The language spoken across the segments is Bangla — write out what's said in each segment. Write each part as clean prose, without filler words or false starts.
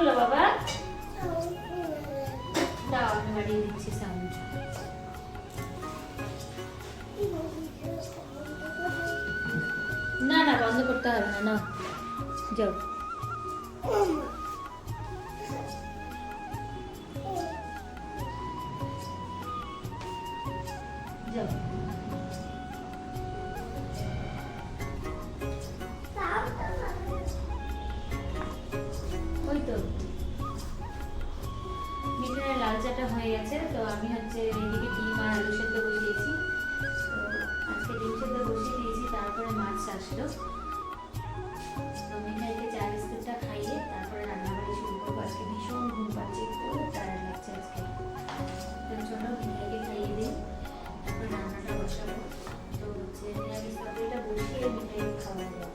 হলো বাবা? দাও আমি বাড়িয়ে দিচ্ছি সাউন্ড। না না বন্ধ করতে হবে না, না যাও। যাও ওই তো মিঠাইয়ের লাল চাটা হয়ে গেছে। তো আমি হচ্ছে এইদিকে ডিম আর আলু সেদ্ধ বসিয়েছি। তো আজকে ডিম সেদ্ধ বসিয়ে দিয়েছি, তারপরে মাছ আসলো। তো মিঠাইকে চা বিস্কুটটা খাইয়ে তারপরে রান্নাবাড়ি শুরু করবো। আজকে ভীষণ ঘুম পাচ্ছে, খুব টায়ার্ড লাগছে আজকে। তো চলো মিঠাইকে খাইয়ে দিই, তারপরে রান্নাটা বসাবো। তো হচ্ছে নিরামিষ তরকারিটা বসিয়ে মিঠাইকে খাওয়া দেবো।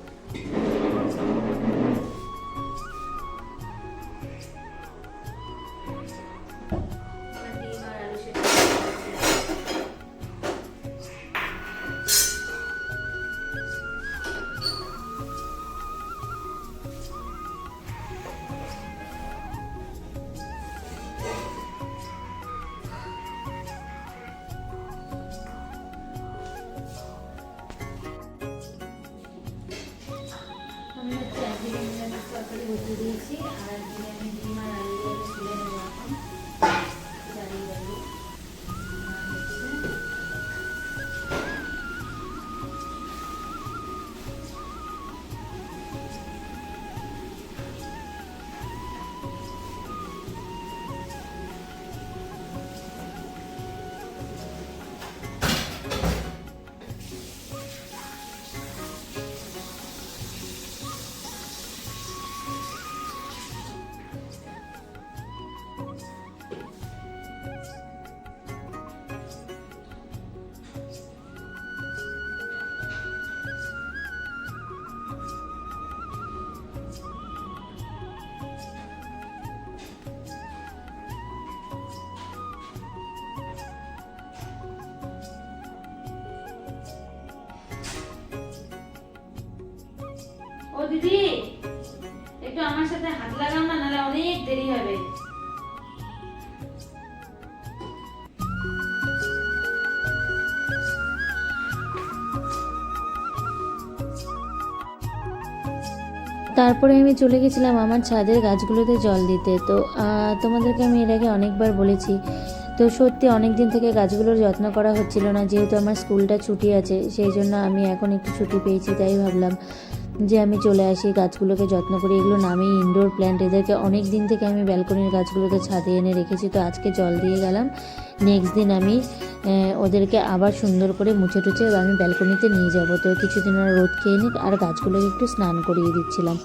ডিম আর আলু সেদ্ধ আমি হচ্ছে একদিকে নিরামিষ তরকারি বসিয়ে দিয়েছি, আর একদিকে আমি ডিম আর আলু দিয়ে তুলে নেবো এখন দাঁড়িয়ে দাঁড়িয়ে। ও দিদি, একটু আমার সাথে হাত লাগাও না, নাহলে অনেক দেরি হবে। তারপরে আমি চলে গেছিলাম আমার ছাদের গাছগুলোতে জল দিতে। তো তোমাদেরকে আমি এর আগে অনেকবার বলেছি, তো সত্যি অনেক দিন থেকে গাছগুলোর যত্ন করা হচ্ছিল না। যেহেতু আমার স্কুলটা ছুটি আছে, সেই জন্য আমি এখন একটু ছুটি পেয়েছি, তাই ভাবলাম যে আমি চলে আসি, গাছগুলোকে যত্ন করি। এগুলো নামই ইনডোর প্ল্যান্ট। এদেরকে অনেক দিন থেকে আমি ব্যালকনির গাছগুলোকে ছাদে এনে রেখেছি। তো আজকে জল দিয়ে গেলাম, নেক্সট দিন আমি ওদেরকে আবার সুন্দর করে মুছে টুছে আমি ব্যালকনিতে নিয়ে যাব। তো কিছুদিন ওরা রোদ খেয়ে নিক, আর গাছগুলোকে একটু স্নান করিয়ে দিচ্ছিলাম।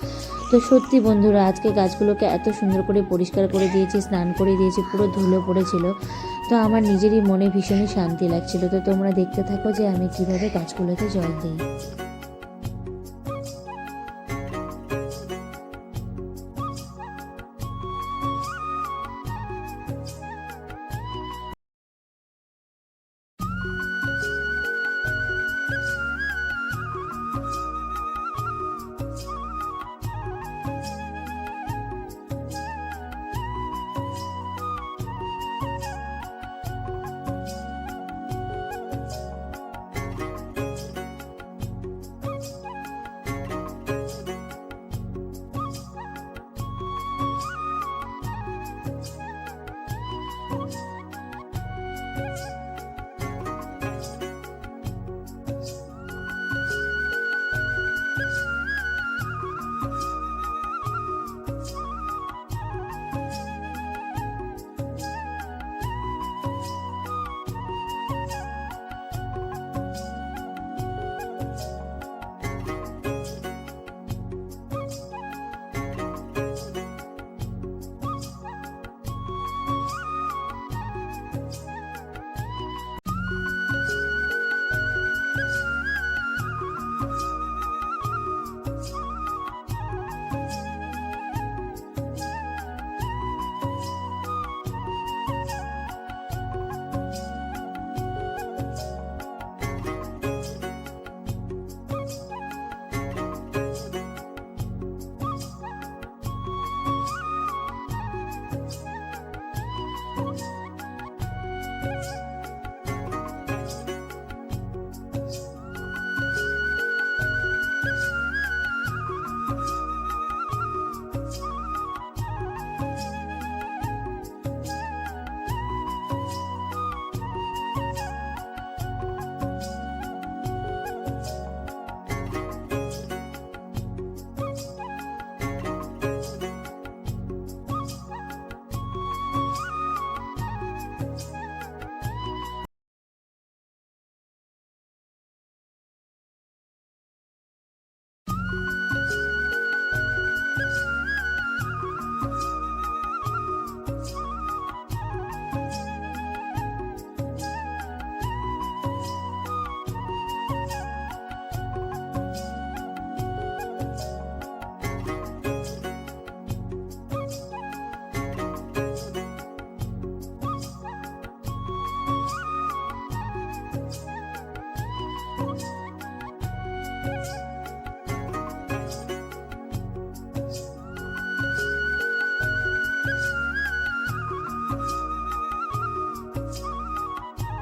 তো সত্যি বন্ধুরা, আজকে গাছগুলোকে এত সুন্দর করে পরিষ্কার করে দিয়েছি, স্নান করে দিয়েছি, পুরো ধুলো পড়েছিল। তো আমার নিজেরই মনে ভীষণই শান্তি লাগছিল। তো তোমরা দেখতে থাকো যে আমি কিভাবে গাছগুলোতে জল দিই।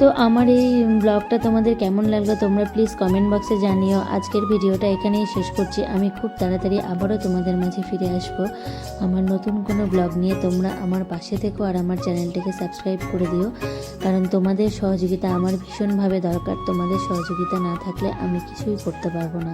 তো আমার এই ব্লগটা তোমাদের কেমন লাগলো তোমরা প্লিজ কমেন্ট বক্সে জানিও। আজকের ভিডিওটা এখানেই শেষ করছি। আমি খুব তাড়াতাড়ি আবারও তোমাদের মাঝে ফিরে আসবো আমার নতুন কোনো ব্লগ নিয়ে। তোমরা আমার পাশে থেকো আর আমার চ্যানেলটিকে সাবস্ক্রাইব করে দিও, কারণ তোমাদের সহযোগিতা আমার ভীষণভাবে দরকার। তোমাদের সহযোগিতা না থাকলে আমি কিছুই করতে পারবো না।